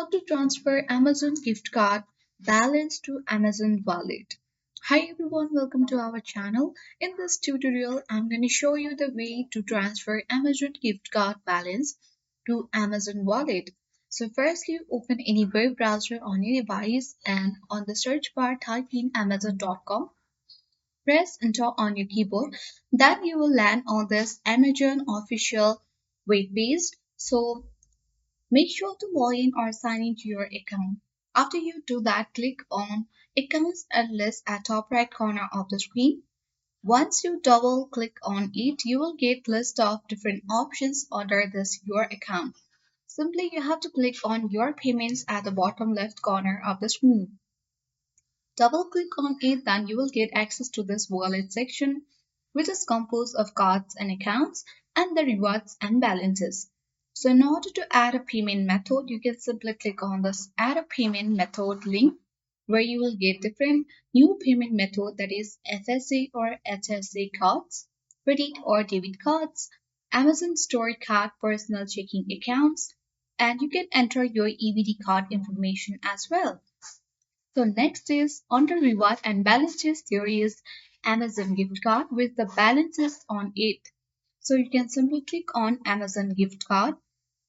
How to transfer Amazon gift card balance to Amazon wallet. Hi everyone, welcome to our channel. In this tutorial, I'm going to show you the way to transfer Amazon gift card balance to Amazon wallet. So firstly, open any web browser on your device and on the search bar type in amazon.com. Press enter on your keyboard. Then you will land on this Amazon official web page. So make sure to log in or sign into your account. After you do that, click on Accounts and List at top right corner of the screen. Once you double click on it, you will get list of different options under this Your Account. Simply you have to click on Your Payments at the bottom left corner of the screen. Double click on it, then you will get access to this wallet section, which is composed of cards and accounts and the rewards and balances. So in order to add a payment method, you can simply click on this add a payment method link where you will get different new payment method, that is FSA or HSA cards, credit or debit cards, Amazon store card, personal checking accounts, and you can enter your EBT card information as well. So next is under reward and balances, there is Amazon gift card with the balances on it. So you can simply click on Amazon gift card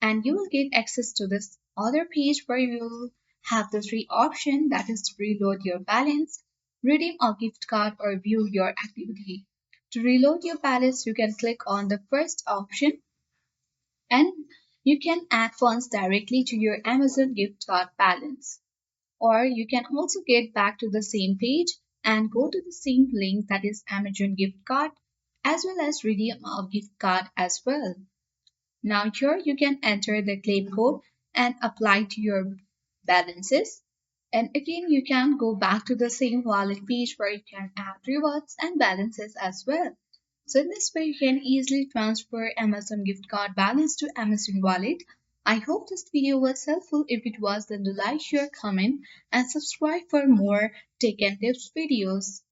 and you will get access to this other page where you will have the three options, that is reload your balance, redeem a gift card or view your activity. To reload your balance, you can click on the first option and you can add funds directly to your Amazon gift card balance. Or you can also get back to the same page and go to the same link, that is Amazon gift card, as well as redeem a gift card as well. Now here you can enter the claim code and apply to your balances. And again, you can go back to the same wallet page where you can add rewards and balances as well. So in this way, you can easily transfer Amazon gift card balance to Amazon wallet. I hope this video was helpful. If it was, then do like, share, comment, and subscribe for more tech and tips videos.